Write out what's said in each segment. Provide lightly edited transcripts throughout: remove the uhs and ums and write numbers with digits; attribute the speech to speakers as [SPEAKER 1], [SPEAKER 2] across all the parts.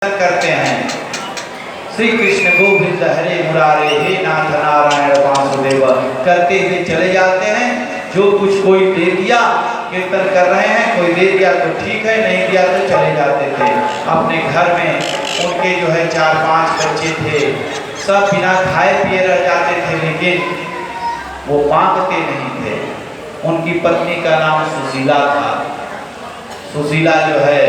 [SPEAKER 1] करते हैं। श्री कृष्ण गोविंद हरे मुरारे हे नाथ नारायण वासुदेव करते हुए चले जाते हैं। जो कुछ कोई दे दिया, कीर्तन कर रहे हैं, कोई दे दिया तो ठीक है, नहीं दिया तो चले जाते थे अपने घर में। उनके जो है 4-5 बच्चे थे, सब बिना खाए पिए रह जाते थे, लेकिन वो मांगते नहीं थे। उनकी पत्नी का नाम सुशीला था। सुशीला जो है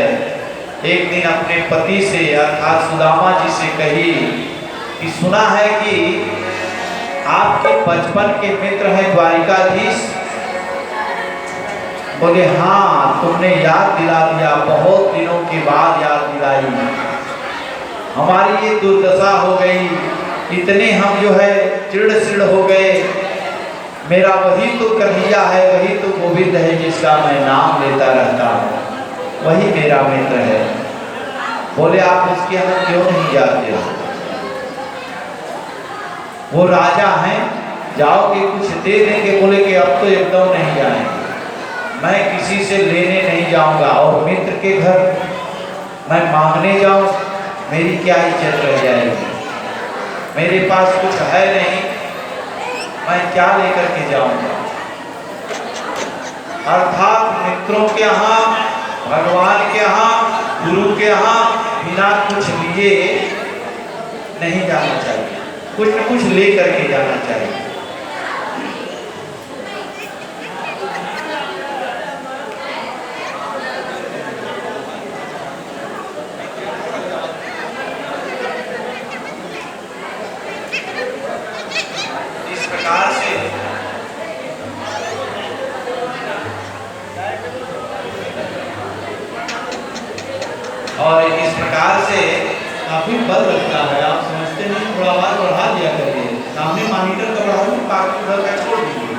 [SPEAKER 1] एक दिन अपने पति से अर्थात सुदामा जी से कही कि सुना है कि आपके बचपन के मित्र हैं द्वारिकाधीश। बोले हाँ, तुमने याद दिला दिया, बहुत दिनों के बाद याद दिलाई। हमारी ये दुर्दशा हो गई, इतने हम जो है चिड़ हो गए। मेरा वही तो कन्हैया है, वही तो गोविंद है जिसका मैं नाम लेता रहता हूँ, वही मेरा मित्र है। बोले आप उसके यहाँ क्यों नहीं जाते हो? वो राजा हैं, जाओगे कुछ दे देंगे। बोले कि अब तो एकदम नहीं जाएंगे, मैं किसी से लेने नहीं जाऊंगा, और मित्र के घर मैं मांगने जाऊं, मेरी क्या इज्जत रह जाएगी? मेरे पास कुछ है नहीं, मैं क्या लेकर के जाऊंगा? अर्थात मित्रों के यहाँ, भगवान के यहाँ, गुरु के यहाँ बिना कुछ लिए नहीं जाना चाहिए, कुछ न कुछ ले करके जाना चाहिए। इस प्रकार से और इस प्रकार से काफी बल लगता है। आप समझते नहीं, थोड़ा आवाज बढ़ा दिया करिए, सामने मॉनिटर का बढ़ा दूं, बाकी उधर का छोड़ दीजिए।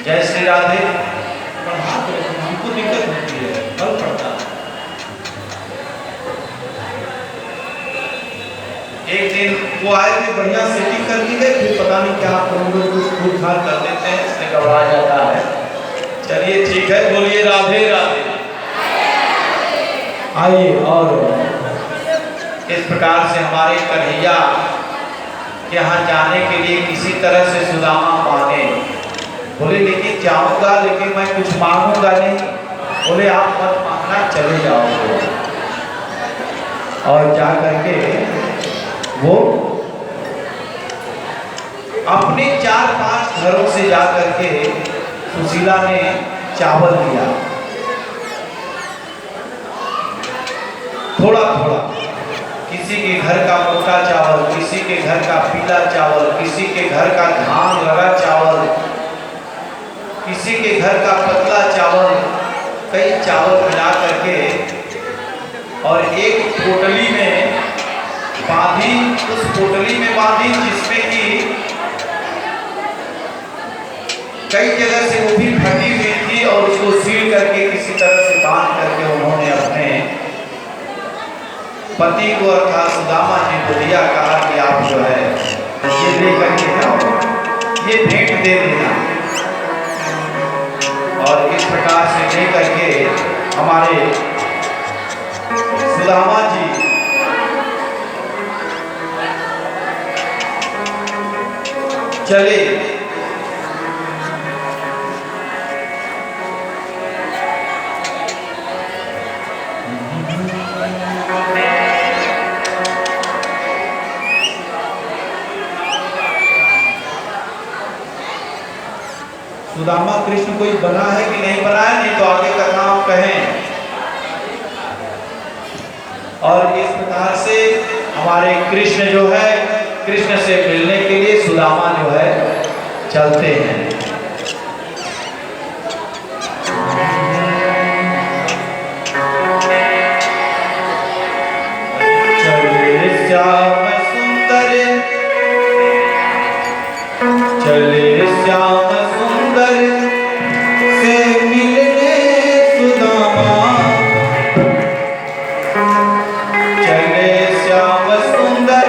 [SPEAKER 1] जय श्री राधे। बढ़ा दो, हमको दिक्कत होती है, बल पड़ता है। एक दिन वो आए थे, बढ़िया सेटिंग कर दी गई, फिर पता नहीं क्या करोगे, कुछ खूब खाल कर देते हैं, इससे घबरा जाता है। चलिए ठीक है, बोलिए राधे राधे। आइए, और इस प्रकार से हमारे कन्हैया के यहाँ जाने के लिए किसी तरह से सुदामा माने। बोले लेकिन जाऊंगा, लेकिन मैं कुछ मांगूंगा नहीं। बोले आप मत मांगना, चले जाओगे। और जा करके वो अपने 4-5 घरों से जा करके सुशीला ने चावल दिया, थोड़ा थोड़ा। किसी के घर का मोटा चावल, किसी के घर का पीला चावल, किसी के घर का धान लगा चावल, किसी के घर का पतला चावल, कई चावल मिला करके और एक पोटली में बांधी। उस पोटली में बांधी जिसमें कि कई जगह से वो भी फटी हुई थी, और उसको सील करके किसी तरह से बांध करके उन्होंने अपने पति को अर्थात सुदामा जी को दिया। कहा कि आप जो है ये ले करके जाओ, ये भेंट दे देना। और इस प्रकार से ले करके हमारे सुदामा जी चले। सुदामा कृष्ण कोई बना है कि नहीं बना है, नहीं तो आगे का नाम कहें। और इस प्रकार से हमारे कृष्ण जो है, कृष्ण से मिलने के लिए सुदामा जो है चलते हैं। चले श्याम सुंदर, चले श्याम सुंदर से मिलने सुदामा, चले श्याम सुंदर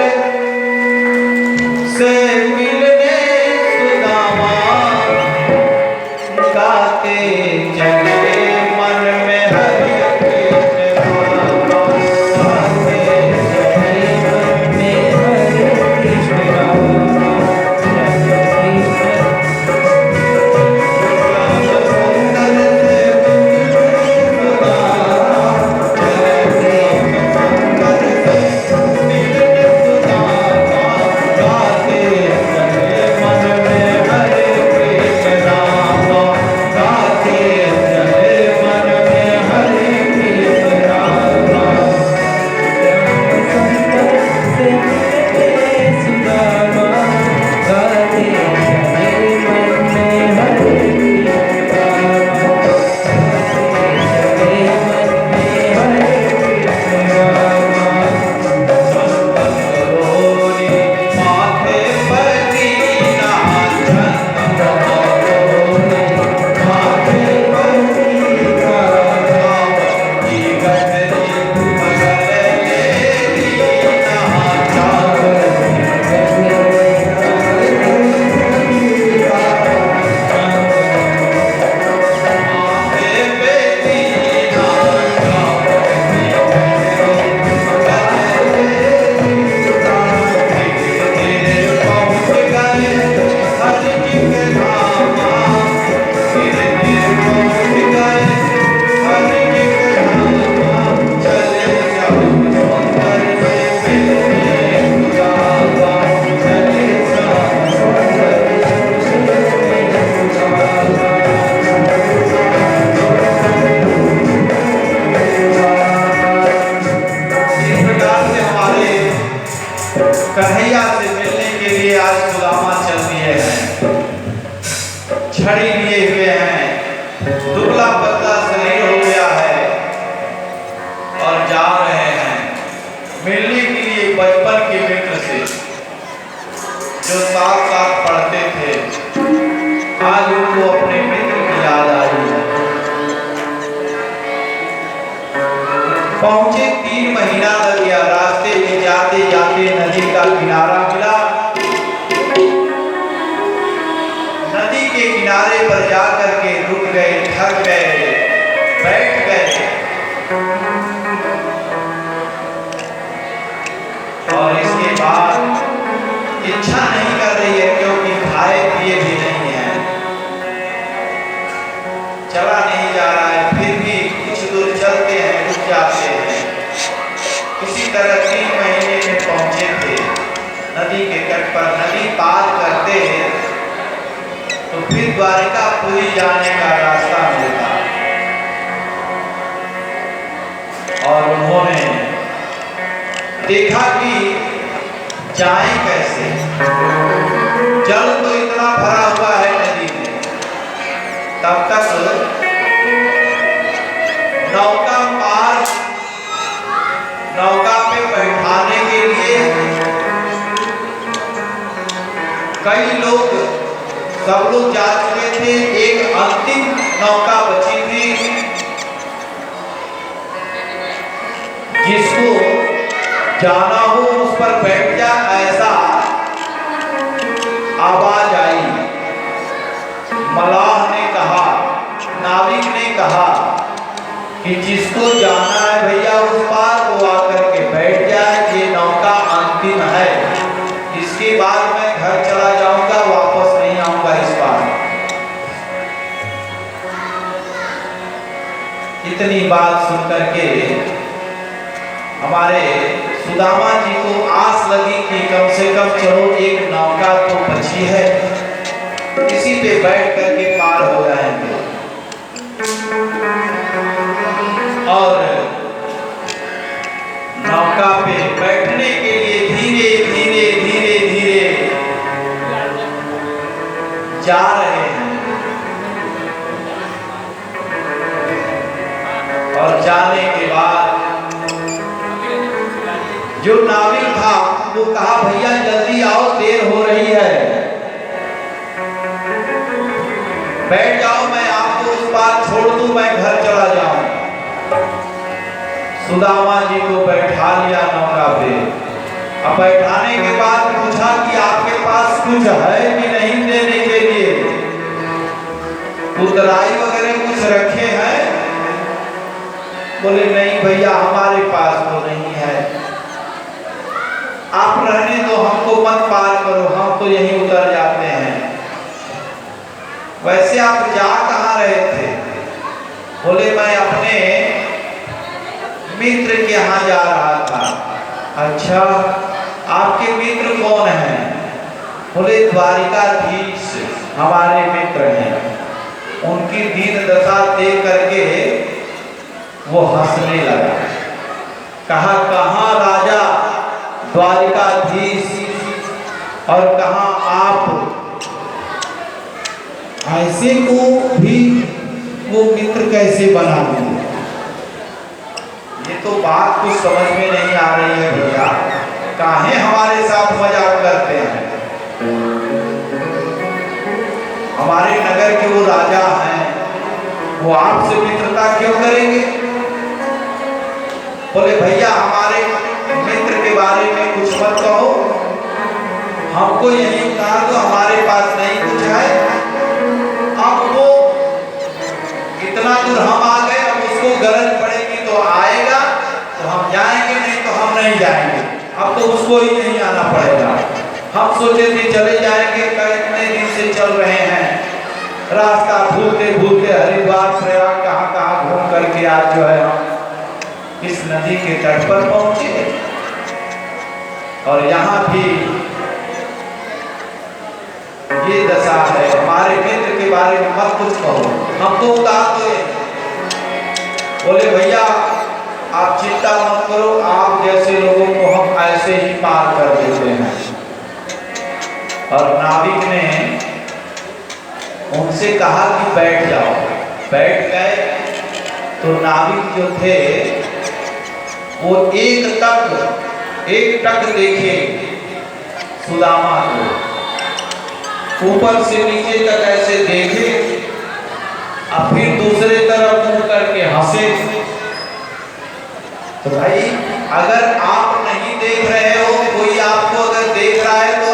[SPEAKER 1] से मिलने सुदामा। पहुंचे, 3 महीना लग गया। रास्ते में जाते जाते नदी का किनारा मिला। नदी के किनारे पर जाकर के रुक गए, थक गए, बैठ गए और इसके बाद इच्छा नहीं कर रही है, क्योंकि खाए पिए भी नहीं है, चला नहीं जा रहा है। फिर भी कुछ दूर चलते हैं, रुक जाते हैं। इसी तरह 3 महीने में पहुंचे थे नदी के तट पर। नदी पार करते हैं तो फिर द्वारिकापुरी जाने का रास्ता मिलता और उन्होंने देखा कि जाए कैसे। जल तो इतना भरा हुआ है नदी में। तब तक नौका पे बैठाने के लिए कई लोग, सब लोग जा चुके थे। एक अंतिम नौका बची थी, जिसको जाना हो उस पर बैठ जा, ऐसा आवाज आई। मलाह ने कहा, नाविक ने कहा कि जिसको जाना है भैया उस पार, वो आकर के बैठ जाए, ये नौका अंतिम है, इसके बाद मैं घर चला जाऊंगा, वापस नहीं आऊंगा इस पार। इतनी बात सुनकर के हमारे सुदामा जी को आस लगी कि कम से कम चलो एक नौका तो बची है, इसी पे बैठ करके पार हो जाएंगे। और नौका पे बैठने के लिए धीरे धीरे धीरे धीरे जा रहे हैं और जाने के बाद जो नाविक था वो कहा, भैया जल्दी आओ, देर हो रही है, बैठ जाओ, मैं आपको उस पार छोड़ दूं, मैं घर चला जाऊं। सुदामा जी को बैठा लिया नौका पे। अब बैठाने के बाद पूछा कि आपके पास कुछ है कि नहीं देने के लिए, उतराई वगैरह कुछ रखे हैं? बोले नहीं भैया, हमारे पास तो नहीं है, आप रहने दो, हमको मत पार करो, हम तो यहीं उतर जाते हैं। वैसे आप जा कहाँ रहे थे? बोले मैं अपने मित्र के यहाँ जा रहा था। अच्छा, आपके मित्र कौन हैं? बोले द्वारिकाधीश हमारे मित्र हैं। उनकी दीन दशा देख करके वो हंसने लगा। कहा, कहाँ राजा द्वारिकाधीश और कहाँ आप? ऐसे को भी वो मित्र कैसे बना दिए? ये तो बात कुछ समझ में नहीं आ रही है भैया, काहे हमारे साथ मजाक करते हैं? हमारे नगर के वो राजा हैं, वो आपसे मित्रता क्यों करेंगे? बोले भैया, हमारे मित्र के बारे में कुछ मत कहो, हमको यही उतार दो, हमारे पास नहीं कुछ है। अब वो इतना दूर हम आ गए, अब उसको गरज पड़ेगी तो आएगा तो हम जाएंगे, नहीं तो हम नहीं जाएंगे। अब तो उसको ही नहीं आना पड़ेगा। हम सोचे थे चले जाएंगे, कितने दिन से चल रहे हैं, रास्ता भूलते भूलते हरिद्वार प्रयाग कहाँ कहाँ घूम करके आज जो है हम इस नदी के तट पर पहुंचे। और यहाँ भी ये दशा है। हमारे मित्र के बारे में मत कुछ कहो, हम तो उतार दो। बोले भैया आप चिंता मत करो, आप जैसे लोगों को हम ऐसे ही पार कर देते हैं। और नाविक ने उनसे कहा कि बैठ जाओ। बैठ गए तो नाविक जो थे वो एक टक देखे सुदामा को, ऊपर से नीचे तक ऐसे देखे, और फिर दूसरे तरफ मुंह करके हंसे तो भाई अगर आप नहीं देख रहे हो, कोई आपको अगर देख रहा है तो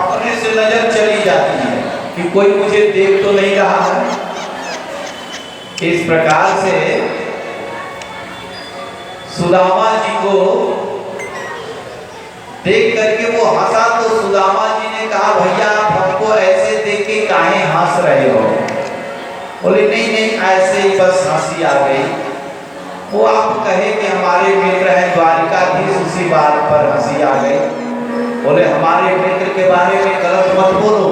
[SPEAKER 1] अपने से नजर चली जाती है कि कोई मुझे देख तो नहीं रहा है। इस प्रकार से सुदामा जी को देख करके वो हंसा, तो सुदामा जी ने कहा भैया आप हमको ऐसे देख के काहे हंस रहे हो? बोले नहीं नहीं ऐसे ही बस हंसी आ गई। वो आप कहे कि हमारे मित्र हैं द्वारिकाधीश, उसी बात पर हंसी आ गई। बोले हमारे मित्र के बारे में गलत मत बोलो,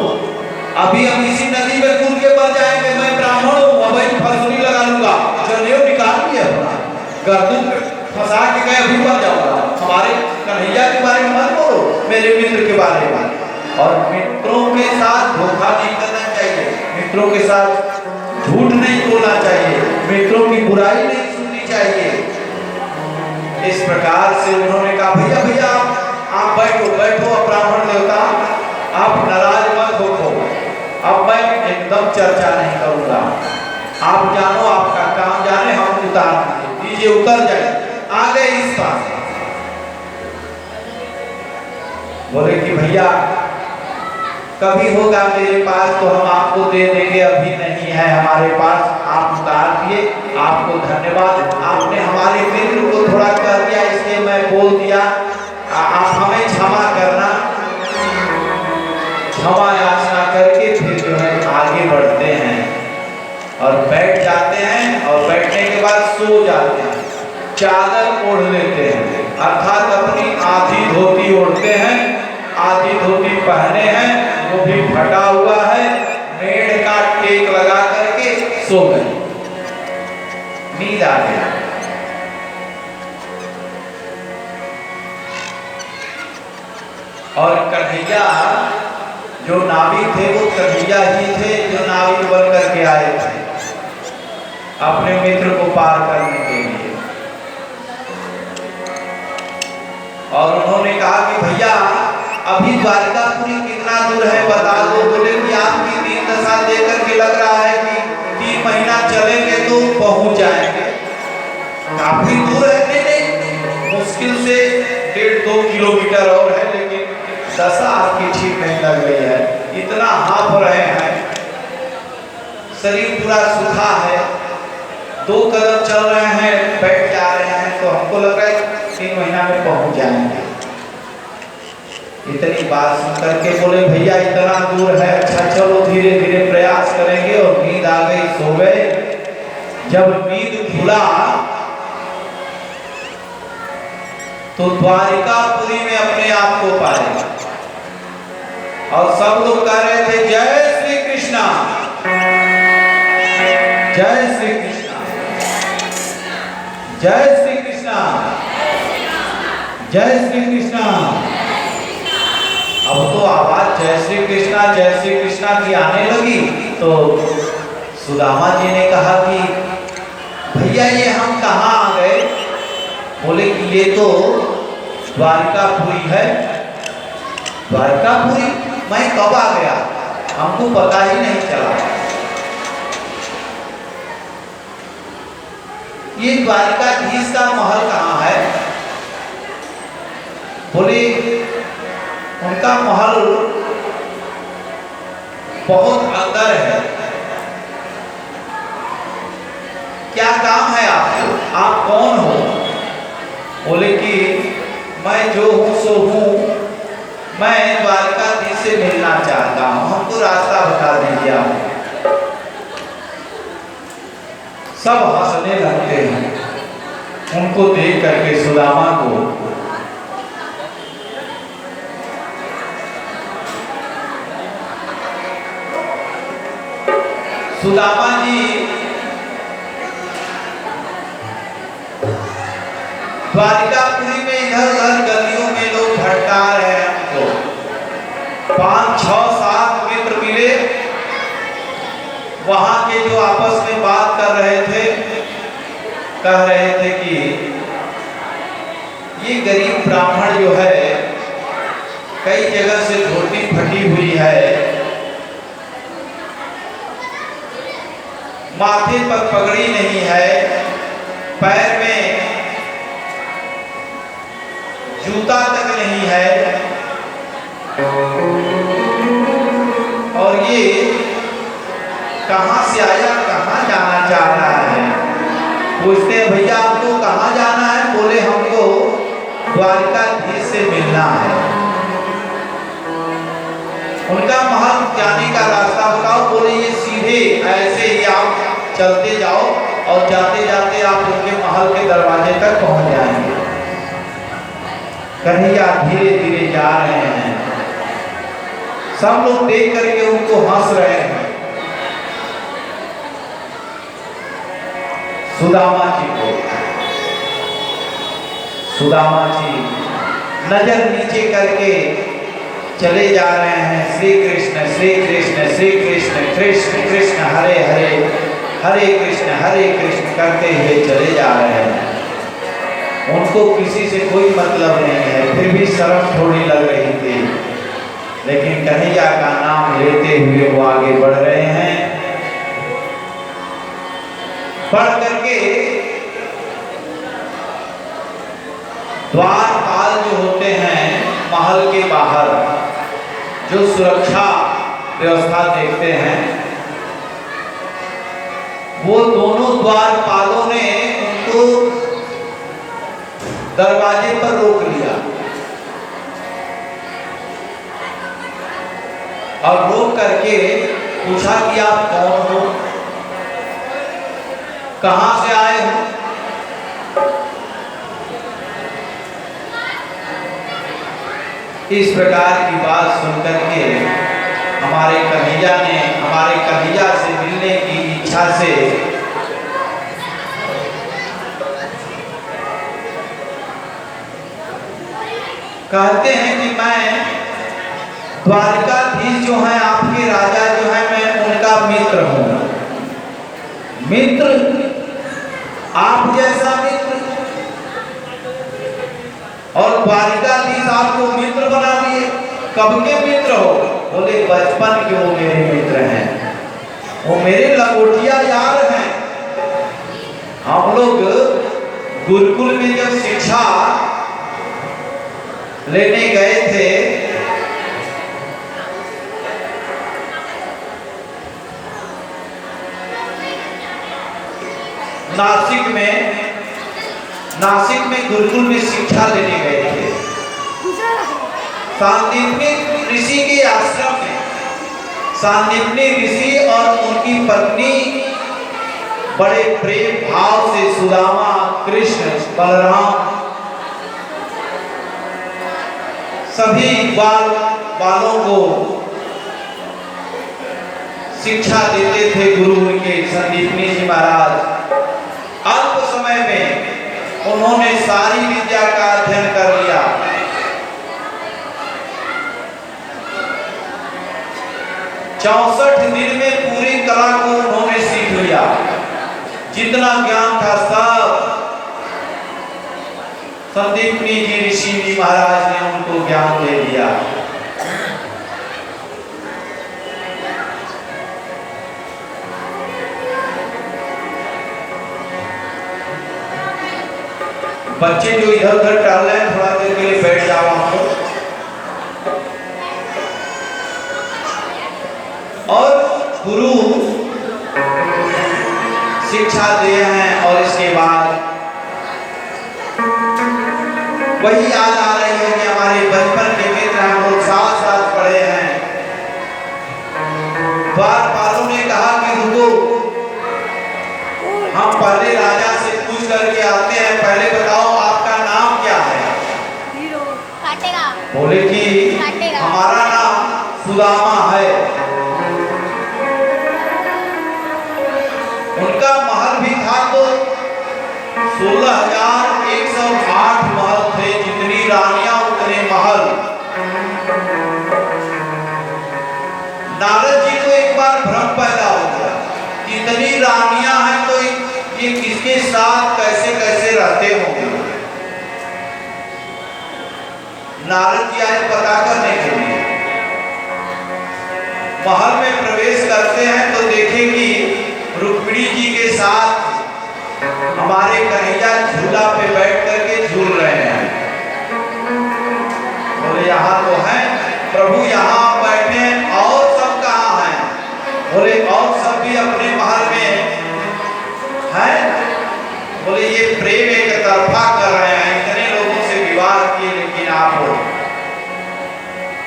[SPEAKER 1] अभी हम इसी नदी में कूद के मर जाएंगे। मैं ब्राह्मण हूँ, अब फंसुरी लगा लूंगा, जनेऊ निकाल दिया अपना, गर्दन फंसा के गए, अभी मर जाऊंगा। हमारे कन्हैया के बारे में मत बोलो, मेरे मित्र के बारे में। और मित्रों के साथ धोखा नहीं करना चाहिए, मित्रों के साथ झूठ नहीं बोलना चाहिए, मित्रों की बुराई नहीं सुननी चाहिए। इस प्रकार से उन्होंने कहा भैया भैया आप बैठो बैठो, ब्राह्मण देवता आप नाराज मत हो, अब मैं एकदम चर्चा नहीं करूंगा, आप जानो आपका काम जाने, हम उतार दीजिए, उतर जाए। आ गए इस पास, बोले कि भैया कभी होगा मेरे पास तो हम आपको दे देंगे, अभी नहीं है हमारे पास, आप उतार दिए, आपको धन्यवाद। आपने हमारे मित्र को थोड़ा कह दिया इसलिए मैं बोल दिया, आप हमें क्षमा करना। क्षमा याचना करके फिर जो है आगे बढ़ते हैं और बैठ जाते हैं, और बैठने के बाद सो जाते हैं, चादर ओढ़ लेते हैं, अर्थात अपनी आधी धोती ओढ़ते हैं, आधी धोती पहने हैं, वो भी फटा हुआ है, मेढ़ का टेक लगा करके सो गए, नींद आ गया। और कन्हैया जो नाविक थे वो कन्हैया ही थे जो नाविक बन करके आए थे अपने मित्र को पार करने के लिए। और उन्होंने कहा कि भैया अभी द्वारिकापुरी कितना दूर है बता दो। बोले कि आपकी दीन दशा देख करके लग रहा है कि 3 महीना चलेंगे तो पहुंच जाएंगे, काफी दूर है। नहीं मुश्किल से 1.5-2 किलोमीटर और है, लेकिन दशा आपकी ठीक नहीं लग रही है, इतना हाँफ रहे हैं, शरीर पूरा सूखा है, 2 कदम चल रहे हैं बैठ जा रहे हैं, तो हमको लग रहा है 3 महीना में पहुंच जाएंगे। इतनी बात सुन करके बोले भैया इतना दूर है, अच्छा चलो धीरे धीरे प्रयास करेंगे। और नींद आ गई, सो गए। जब नींद खुला तो द्वारिकापुरी में अपने आप को पाए, और सब लोग कह रहे थे जय श्री कृष्णा, जय श्री कृष्णा, जय श्री कृष्णा, जय श्री कृष्णा। अब तो आवाज जय श्री कृष्णा की आने लगी। तो सुदामा जी ने कहा कि भैया ये हम कहाँ आ गए? बोले कि ये तो द्वारिकापुरी है। द्वारिकापुरी? मैं कब आ गया, हमको पता ही नहीं चला। ये द्वारिकाधीश का महल कहाँ है? बोले उनका महल बहुत अंदर है। क्या काम है आपको, आप कौन हो? बोले कि मैं जो हूँ सो हूँ, मैं द्वारिकाधीश से मिलना चाहता हूँ, हमको रास्ता बता दीजिए आप। सब हंसने लगते हैं उनको देख करके, सुदामा को। सुदामा जी द्वारिकापुरी में इधर उधर गलियों में लोग भटका रहे हैं हमको। 5, 6, 7 मित्र मिले, वहां के जो आपस में बात कर रहे थे, कह रहे थे कि ये गरीब ब्राह्मण जो है कई जगह से धोती फटी हुई है, माथे पर पगड़ी नहीं है, पैर में जूता तक नहीं है। और ये कहाँ से आया, कहाँ जाना चाह रहा है? पूछते हैं भैया आपको कहाँ जाना है? बोले हमको द्वारिकाधीश से मिलना है। उनका महल जाने का रास्ता बताओ। बोले ये सीधे ऐसे ही आप चलते जाओ और जाते जाते आप उनके महल के दरवाजे तक पहुंच जाएंगे। कन्हैया धीरे धीरे जा रहे हैं। सब लोग देख करके उनको हंस रहे हैं। सुदामा जी को, सुदामा जी नजर नीचे करके चले जा रहे हैं। श्री कृष्ण श्री कृष्ण श्री कृष्ण कृष्ण कृष्ण हरे हरे हरे कृष्ण करते हुए चले जा रहे हैं। उनको किसी से कोई मतलब नहीं है, फिर भी शर्म थोड़ी लग रही थी, लेकिन कन्हैया का नाम लेते हुए वो आगे बढ़ रहे हैं। बढ़ करके द्वारपाल जो होते हैं महल के बाहर, जो सुरक्षा व्यवस्था देखते हैं, वो दोनों द्वारपालों ने उनको दरवाजे पर रोक लिया और रोक करके पूछा कि आप कौन हो, कहां से आए हो? इस प्रकार की बात सुनकर के हमारे कन्हैया से मिलने की इच्छा से कहते हैं कि मैं द्वारिकाधीश जो है, आपके राजा जो है, मैं उनका मित्र हूं। मित्र? आप जैसा मित्र? और द्वारिकाधीश आपको मित्र बना दिए? कब के मित्र हो? बोले बचपन के वो मेरे मित्र हैं, वो मेरे लंगोटिया यार हैं। हम लोग गुरुकुल में जब शिक्षा लेने गए थे, नासिक में गुरुकुल में शिक्षा लेने गए थे। सांदीपनी ऋषि के आश्रम में सांदीपनी ऋषि और उनकी पत्नी बड़े प्रेम भाव से सुदामा, कृष्ण, बलराम सभी बालों को शिक्षा देते थे गुरु उनके संदीपनी जी महाराज। अल्प समय में उन्होंने सारी विद्या का अध्ययन कर लिया। चौसठ दिन में पूरी कला को उन्होंने सीख लिया। जितना ज्ञान था सब संदीपनी जी ऋषि जी महाराज ने उनको ज्ञान दे दिया। बच्चे जो इधर उधर टहल रहे हैं, थोड़ा देर के लिए बैठ जाओ आप लोग। और गुरु शिक्षा दिए हैं और इसके बाद वही याद आ रही है कि हमारे बचपन के मित्र हम लोग साथ साथ पढ़े हैं। द्वारपालों ने कहा कि रुको, हम पहले राजा से पूछ करके आते हैं, पहले बताओ आपका नाम क्या है? बोले कि हमारा नाम सुदामा है। उनका महल भी था तो 16,108 महल थे। जितनी रानियां उतने महल। नारद जी को एक बार भ्रम पैदा हो गया, इतनी रानियां हैं तो ये किसके साथ कैसे कैसे रहते होंगे। नारद जी आए पता करने के लिए। महल में प्रवेश करते हैं तो देखें कि रुक्मिणी जी के साथ हमारे कन्हैया झूला पे बैठ करके झूल रहे हैं। तरफा कर रहे हैं, इतने लोगों से विवाह किए, लेकिन आप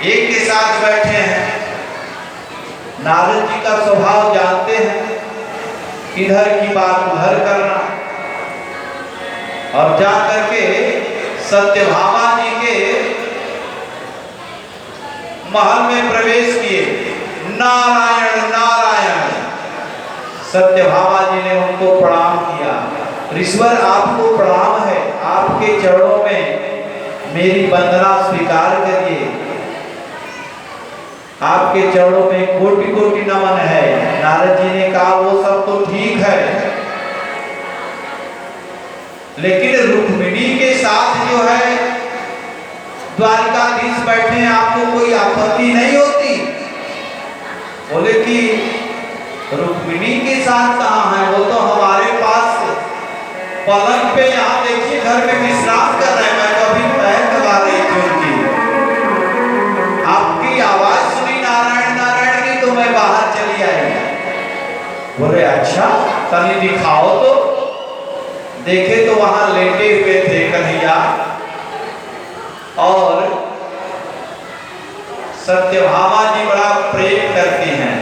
[SPEAKER 1] एक के साथ बैठे हैं। नारद जी का स्वभाव जानते हैं, इधर की बात उधर करना, और जाकर के सत्यभामा जी के महल में प्रवेश किए। नारायण नारायण। सत्यभामा जी ने उनको प्रणाम किया। ऋषवर आपको प्रणाम है, आपके चरणों में मेरी वंदना स्वीकार करिए, आपके चरणों में कोटि कोटि नमन है। नारद जी ने कहा वो सब तो ठीक है, लेकिन रुक्मिणी के साथ जो है द्वारकाधीश बैठे हैं, आपको कोई आपत्ति नहीं होती? बोले कि रुक्मिणी के साथ कहाँ है, वो तो हमारे पास पलंग पे यहाँ देखिए घर में विश्राम कर रहे हैं, मैं तो अभी पैर दबा रही थी उनकी, आपकी आवाज सुनी नारायण नारायण की तो मैं बाहर चली आई। बोले अच्छा तनी दिखाओ तो। देखे तो वहां लेटे हुए थे कन्हैया, और सत्यभामा जी बड़ा प्रेम करती हैं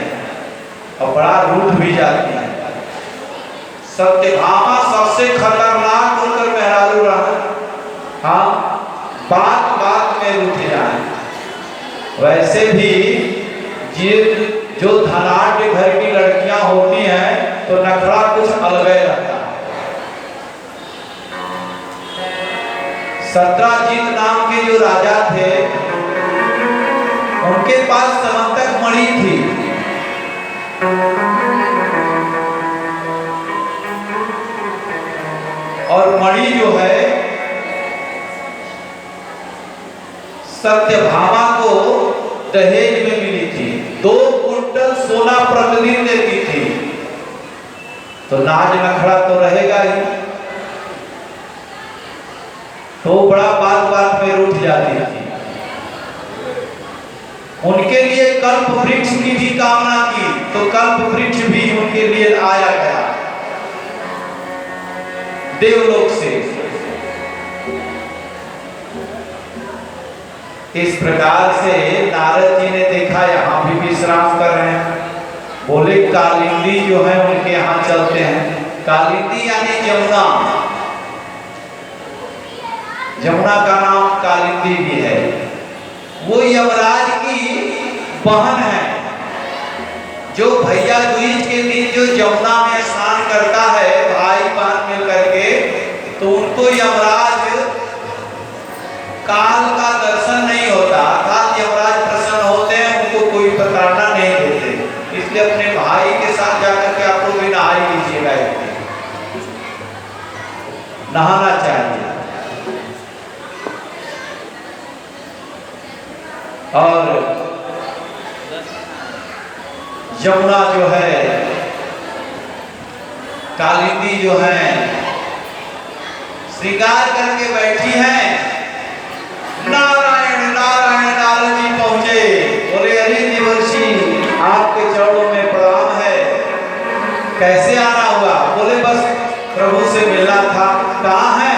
[SPEAKER 1] और बड़ा रूठ भी जाती हैं। सत्यभामा सबसे खतरनाक उनकर मेहरारू रहा। हाँ, बात बात में रूठ जाए। वैसे भी जो धनाढ़ घर की लड़कियां होती हैं तो नखरा कुछ अलग रहता है। सत्राजीत नाम के जो राजा थे, उनके पास समंतक मणि थी। और मणि जो है सत्यभामा को दहेज में मिली थी। 2 कुंटल सोना प्रतिदिन देती थी, तो नाज नखरा तो रहेगा ही, तो बड़ा बात बात में रूठ जाती थी। उनके लिए कल्प वृक्ष की भी कामना की, तो कल्प वृक्ष भी उनके लिए आया गया देवलोक से। इस प्रकार से नारद जी ने देखा यहाँ भी विश्राम कर रहे हैं। बोले कालिंदी जो है उनके यहाँ चलते हैं। कालिंदी यानी जमुना, जमुना का नाम कालिंदी भी है। वो यमराज की बहन है, जो भैया दूज के दिन जो जमुना में स्नान करता है भाई बहन मिल करके, तो उनको यमराज काल का दर्शन नहीं होता, अर्थात यमराज प्रसन्न होते हैं, उनको कोई प्रताड़ना नहीं देते। इसलिए अपने भाई के साथ जाकर के आप लोग भी नहा लीजिएगा, नहाना चाहिए। और यमुना जो है, कालिंदी जो है, श्रृंगार करके बैठी हैं। नारायण नारायण। नारद जी पहुंचे, बोले अरे देवर्षि आपके चरणों में प्रणाम है, कैसे आना हुआ? बोले बस प्रभु से मिलना था। कहाँ है?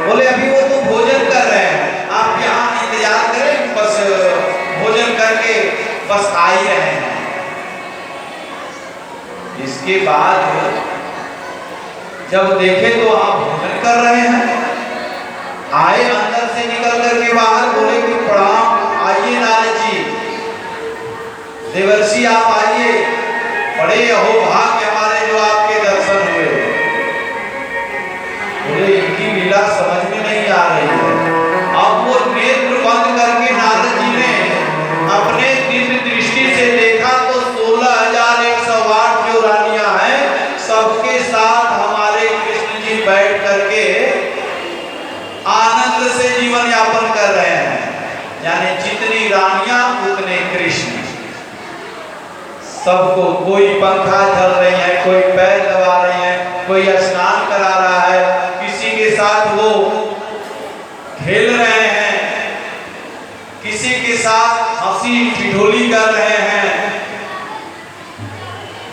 [SPEAKER 1] बोले अभी वो तो भोजन कर रहे हैं, आप यहाँ इंतजार करें, बस भोजन करके बस आ ही रहे हैं। इसके बाद जब देखे तो आप भोजन कर रहे हैं, आए अंदर से निकल करके बाहर, बोले कि प्रणाम, आइए नारद जी, देवर्षि आप आइए, बड़े अहोभाग्य हमारे जो आपके दर्शन हुए। बोले इनकी लीला समझ में नहीं आ रही है। अब वो नेत्र बंद करके नारद जी ने अपने दिव्य दृष्टि से देखा तो 16,108 जो रानियां हैं, सबके साथ हमारे कृष्ण जी बैठ करके आनंद से जीवन यापन कर रहे हैं। यानी जितनी रानियां उतने कृष्ण। सबको, कोई पंखा चल रही है, कोई पैर दबा रही है, कोई स्नान करा रहा है, किसी के साथ वो खेल रहे हैं, किसी के साथ हंसी ठिठोली कर रहे हैं।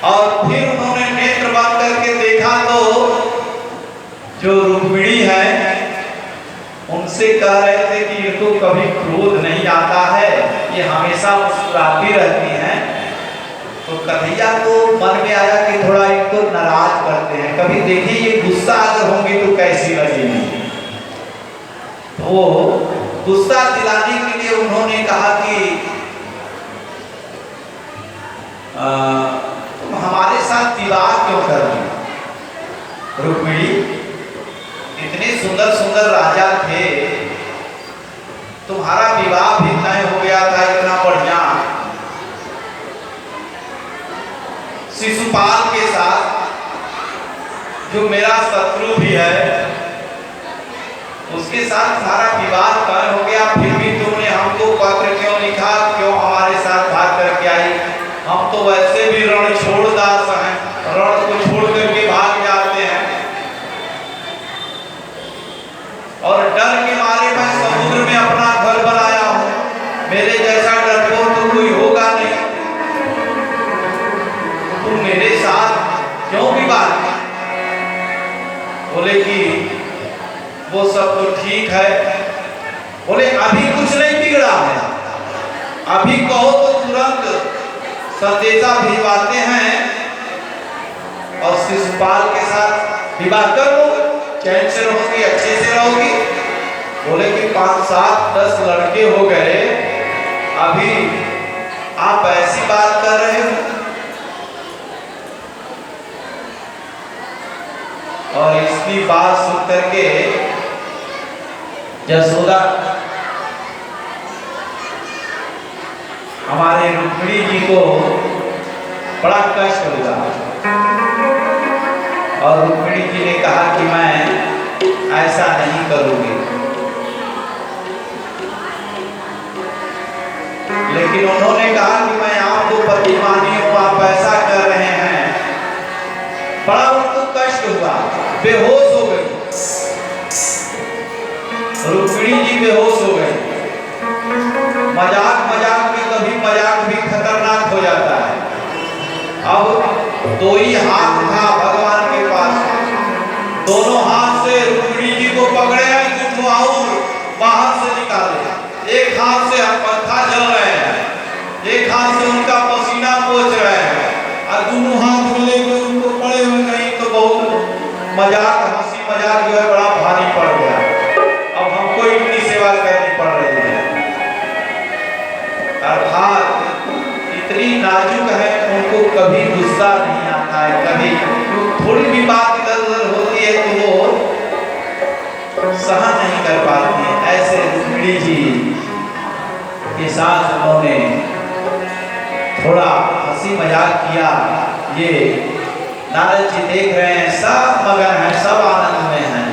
[SPEAKER 1] और फिर उन्होंने नेत्र बंद करके देखा तो जो रुक्मिणी रुक्मिणी है, उनसे कह रहे थे कि इनको कभी क्रोध नहीं आता है, ये हमेशा मुस्कुराती रहती हैं। तो कन्हैया को मन में आया कि थोड़ा इनको नाराज करते हैं, कभी देखिए ये गुस्सा अगर होंगी तो कैसी लगेगी। तो वो गुस्सा दिलाने के लिए उन्होंने कहा कि तुम हमारे साथ विवाह क्यों कर रही हो? रुक्मिणी, इतने सुंदर सुंदर राजा थे, तुम्हारा विवाह भी तय हो गया था इतना बढ़िया शिशुपाल के साथ, जो मेरा शत्रु भी है, उसके साथ तुम्हारा विवाह तय हो गया, फिर भी तुमने हमको पत्र क्यों लिखा, क्यों हमारे साथ भाग करके आई? हम तो वैसे भी रण छोड़दास हैं, रण को छोड़ करके भाग जाते हैं, और डर के मारे मैं समुद्र में अपना घर बनाया हूं। मेरे जैसा डरपोक तो कोई होगा नहीं, तुम मेरे साथ क्यों विवाह? बोले कि वो सब तो ठीक है। बोले अभी कुछ नहीं बिगड़ा है, अभी कहो तो तुरंत संदेशा भिजवाते हैं और शिशुपाल के साथ विवाह कर लो, चैन से रहोगी, अच्छे से रहोगी। बोले कि 5, 7, 10 लड़के हो गए, अभी आप ऐसी बात कर रहे हो? और इसकी बात सुन करके यशोदा हमारे रुक्मिणी जी को बड़ा कष्ट हुआ, और रुक्मिणी जी ने कहा कि मैं ऐसा नहीं करूंगी। लेकिन उन्होंने कहा कि मैं आपको पति मानी हूं, आप ऐसा कर रहे हैं। बड़ा उनको कष्ट हुआ, बेहोश हो गई, रुक्मिणी जी बेहोश हो गई। मजाक मजाक में कभी मजाक भी खतरनाक हो जाता है। अब 2 ही हाथ था भगवान के पास, दोनों हाथ से रुक्मिणी जी को पकड़े हैं, कुछ और बाहर से निकाले। एक हाथ से पंखा जल रहे हैं, एक हाथ से उनका पसीना पोंछ रहे हैं, और दोनों हाथ में लेकर उनको पड़े हुए, नहीं तो बहुत मजाक, हंसी मजाक जो है बड़ा भारी पड़ गया। अब हमको इतनी सेवा करनी पड़ रही है, अर्थात इतनी नाजुक है, उनको कभी गुस्सा नहीं आता है, कभी थोड़ी भी बात इधर उधर होती है तो वो सहन नहीं कर पाती है। ऐसे रुक्मिणी जी के साथ उन्होंने थोड़ा हंसी मजाक किया। ये नारद जी देख रहे हैं, सब मगन हैं, सब आनंद में हैं।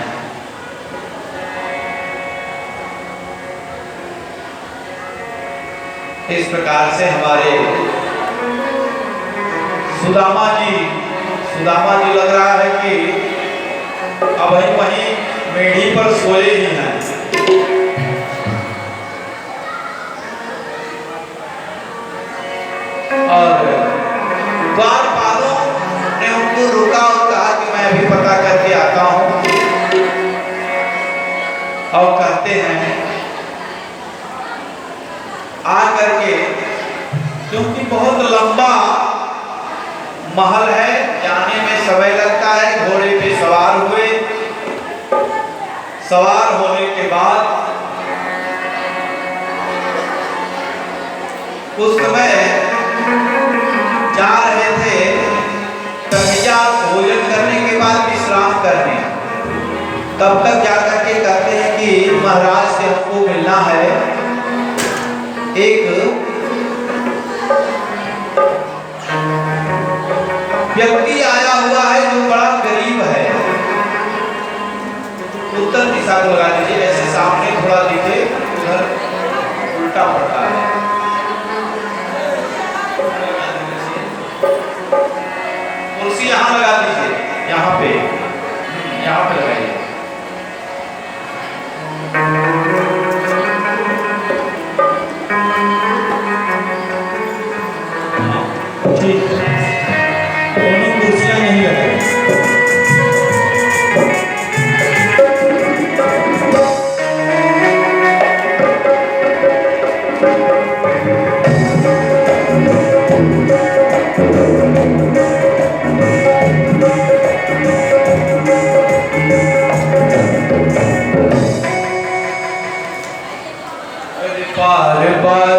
[SPEAKER 1] इस प्रकार से हमारे सुदामा जी लग रहा है कि अब वहीं मेढ़ी पर सोए ही हैं। और द्वारपालों ने उनको रोका और कहा कि मैं अभी पता करके आता हूं। और कहते हैं आकर के, क्योंकि बहुत लंबा महल है, जाने में समय लगता है, घोड़े पे सवार हुए। सवार होने के बाद उस समय जा रहे थे कन्हैया भोजन करने के बाद विश्राम करने। तब तक जाकर के कहते हैं कि महाराज से हमको मिलना है। एक व्यक्ति आया हुआ है जो बड़ा गरीब है। उत्तर दिशा को लगा दीजिए, ऐसे सामने थोड़ा दिखे, उधर उल्टा पड़ता है। कुर्सी यहाँ लगा दीजिए, यहाँ पे लगाइए। ठीक है, दोनों कुर्सियां नहीं लगाई। पर